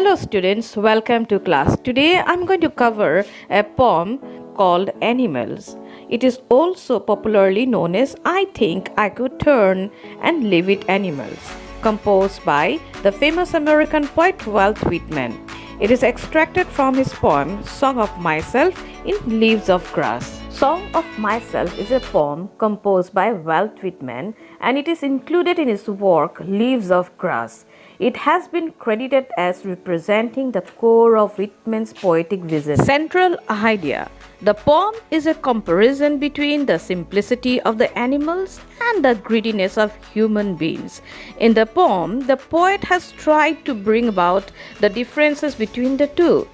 Hello students, welcome to class. Today I'm going to cover a poem called Animals. It is also popularly known as I Think I Could Turn and Live with Animals, composed by the famous American poet Walt Whitman. It is extracted from his poem Song of Myself in Leaves of Grass. Song of Myself is a poem composed by Walt Whitman and it is included in his work Leaves of Grass. It has been credited as representing the core of Whitman's poetic vision. Central idea. The poem is a comparison between the simplicity of the animals and the greediness of human beings. In the poem, the poet has tried to bring about the differences between the two.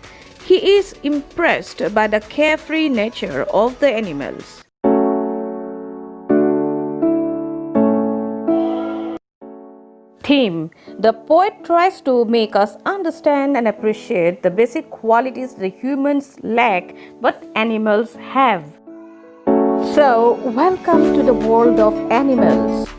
He is impressed by the carefree nature of the animals. Theme. The poet tries to make us understand and appreciate the basic qualities the humans lack but animals have. So, welcome to the world of animals.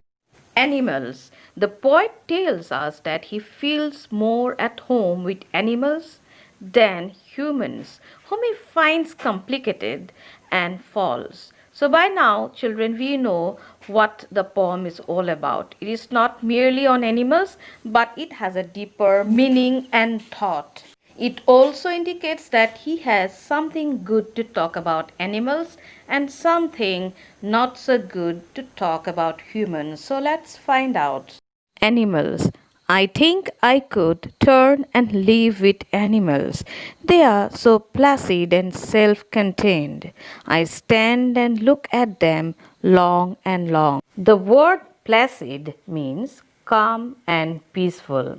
Animals. The poet tells us that he feels more at home with animals than humans, whom he finds complicated and false. So by now, children, we know what the poem is all about. It is not merely on animals, but it has a deeper meaning and thought. It also indicates that he has something good to talk about animals and something not so good to talk about humans. So let's find out. Animals. I think I could turn and live with animals. They are so placid and self-contained. I stand and look at them long and long. The word placid means calm and peaceful.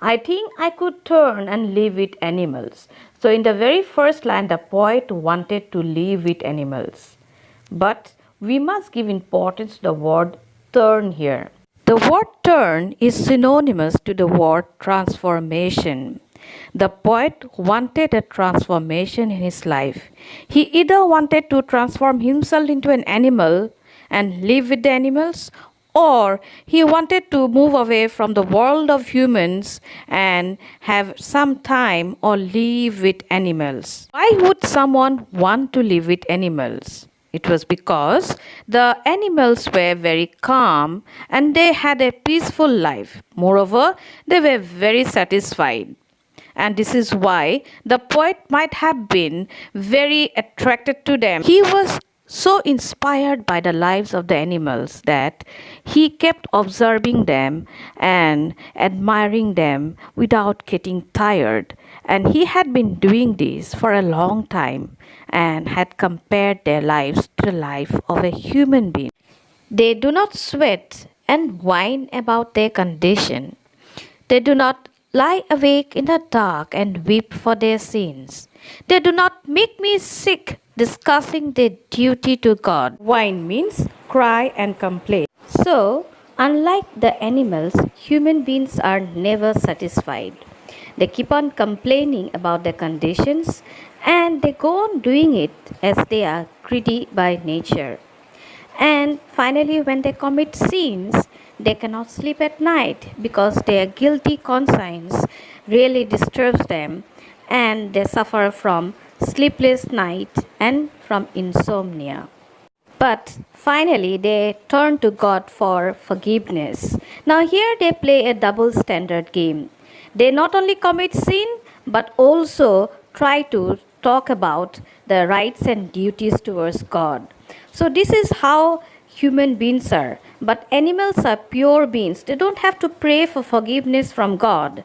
I think I could turn and live with animals. So in the very first line, the poet wanted to live with animals. But we must give importance to the word turn here. The word turn is synonymous to the word transformation. The poet wanted a transformation in his life. He either wanted to transform himself into an animal and live with the animals, or he wanted to move away from the world of humans and have some time or live with animals. Why would someone want to live with animals? It was because the animals were very calm and they had a peaceful life. Moreover, they were very satisfied. And this is why the poet might have been very attracted to them. He was so inspired by the lives of the animals that he kept observing them and admiring them without getting tired. And he had been doing this for a long time and had compared their lives to the life of a human being. They do not sweat and whine about their condition. They do not lie awake in the dark and weep for their sins. They do not make me sick discussing their duty to God. Whine means cry and complain. So, unlike the animals, human beings are never satisfied. They keep on complaining about their conditions and they go on doing it as they are greedy by nature. And finally, when they commit sins, they cannot sleep at night because their guilty conscience really disturbs them and they suffer from sleepless night and from insomnia. But finally, they turn to God for forgiveness. Now, here they play a double standard game. They not only commit sin, but also try to talk about the rights and duties towards God. So, this is how human beings are. But animals are pure beings. They don't have to pray for forgiveness from God.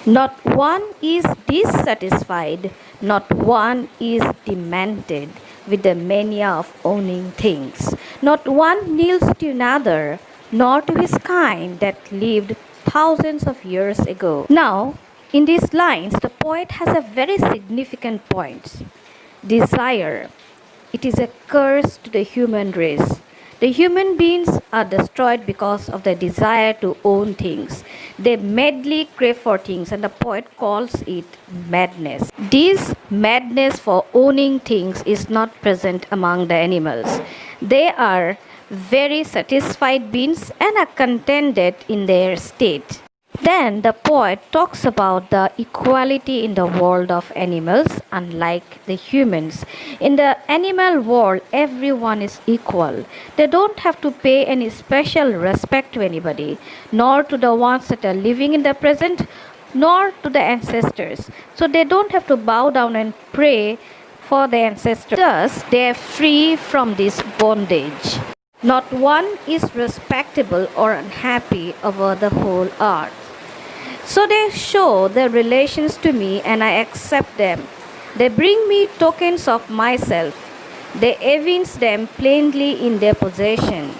Not one is dissatisfied, not one is demented with the mania of owning things. Not one kneels to another, nor to his kind that lived thousands of years ago. Now, in these lines, the poet has a very significant point. Desire. It is a curse to the human race. The human beings are destroyed because of their desire to own things. They madly crave for things, and the poet calls it madness. This Madness for owning things is not present among the animals. They are very satisfied beings and are contented in their state. Then the poet talks about the equality in the world of animals, unlike the humans. In the animal world, everyone is equal. They don't have to pay any special respect to anybody, nor to the ones that are living in the present, nor to the ancestors. So they don't have to bow down and pray for the ancestors. Thus, they are free from this bondage. Not one is respectable or unhappy over the whole earth. So they show their relations to me and I accept them. They bring me tokens of myself. They evince them plainly in their possession.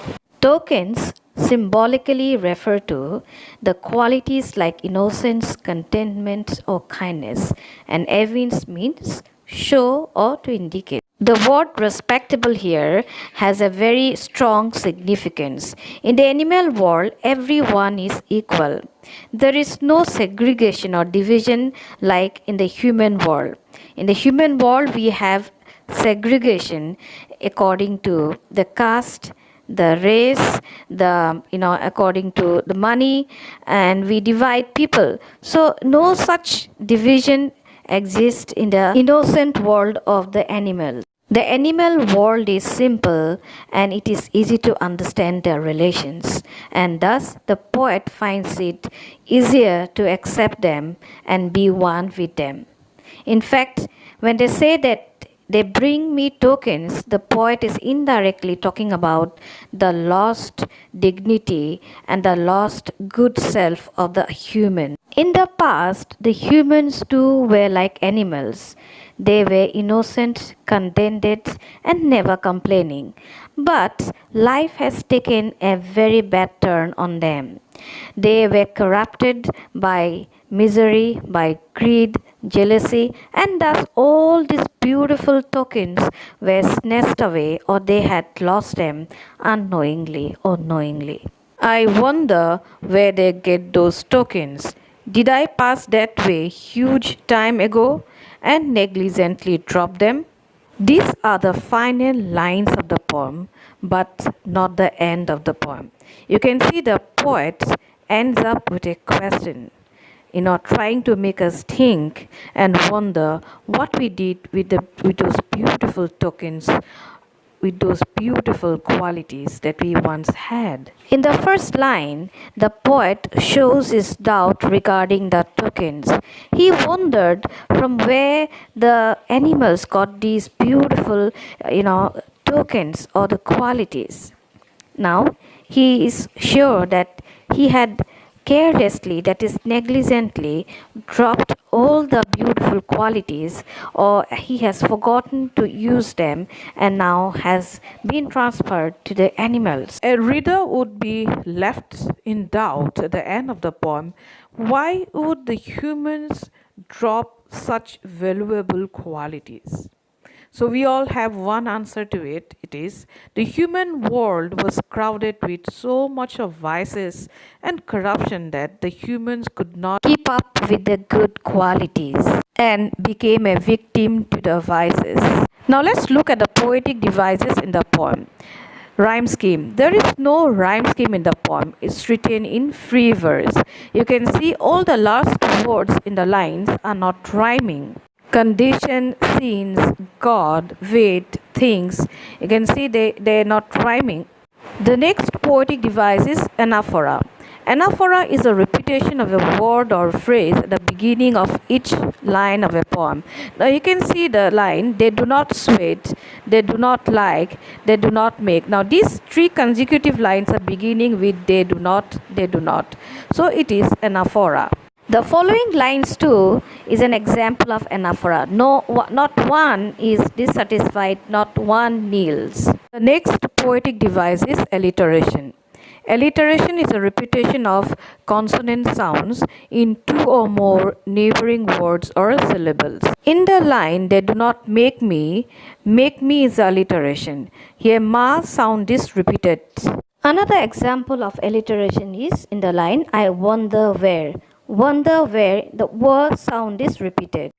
Tokens symbolically refer to the qualities like innocence, contentment, or kindness, and evince means show or to indicate. The word respectable here has a very strong significance. In the animal world, everyone is equal. There is no segregation or division like in the human world. In the human world, we have segregation according to the caste, the race, according to the money, and we divide people. So no such division exists in the innocent world of the animals. The animal world is simple and it is easy to understand their relations, and thus the poet finds it easier to accept them and be one with them. In fact, when they say that they bring me tokens, the poet is indirectly talking about the lost dignity and the lost good self of the human. In the past, the humans too were like animals. They were innocent, contented, and never complaining. But life has taken a very bad turn on them. They were corrupted by misery, by greed, jealousy, and thus all these beautiful tokens were snatched away, or they had lost them unknowingly or knowingly. I wonder where they get those tokens. Did I pass that way huge time ago and negligently drop them? These are the final lines of the poem, but not the end of the poem. You can see the poet ends up with a question, trying to make us think and wonder what we did with those beautiful tokens, with those beautiful qualities that we once had. In the first line, the poet shows his doubt regarding the tokens. He wondered from where the animals got these beautiful, tokens or the qualities. Now, he is sure that he had carelessly, that is negligently, dropped all the beautiful qualities, or he has forgotten to use them and now has been transferred to the animals. A reader would be left in doubt at the end of the poem. Why would the humans drop such valuable qualities? So we all have one answer to it. It is the human world was crowded with so much of vices and corruption that the humans could not keep up with the good qualities and became a victim to the vices. Now let's look at the poetic devices in the poem. Rhyme scheme. There is no rhyme scheme in the poem. It's written in free verse. You can see all the last words in the lines are not rhyming. Condition, scenes, God, wait, things. You can see they're not rhyming. The next poetic device is anaphora. Anaphora is a repetition of a word or phrase at the beginning of each line of a poem. Now you can see the line, they do not sweat, they do not like, they do not make. Now these three consecutive lines are beginning with they do not, they do not. So it is anaphora. The following lines too is an example of anaphora. No, not one is dissatisfied, not one kneels. The next poetic device is alliteration. Alliteration is a repetition of consonant sounds in two or more neighboring words or syllables. In the line, they do not make me is alliteration. Here, ma sound is repeated. Another example of alliteration is in the line, I wonder where. Wonder where the word sound is repeated.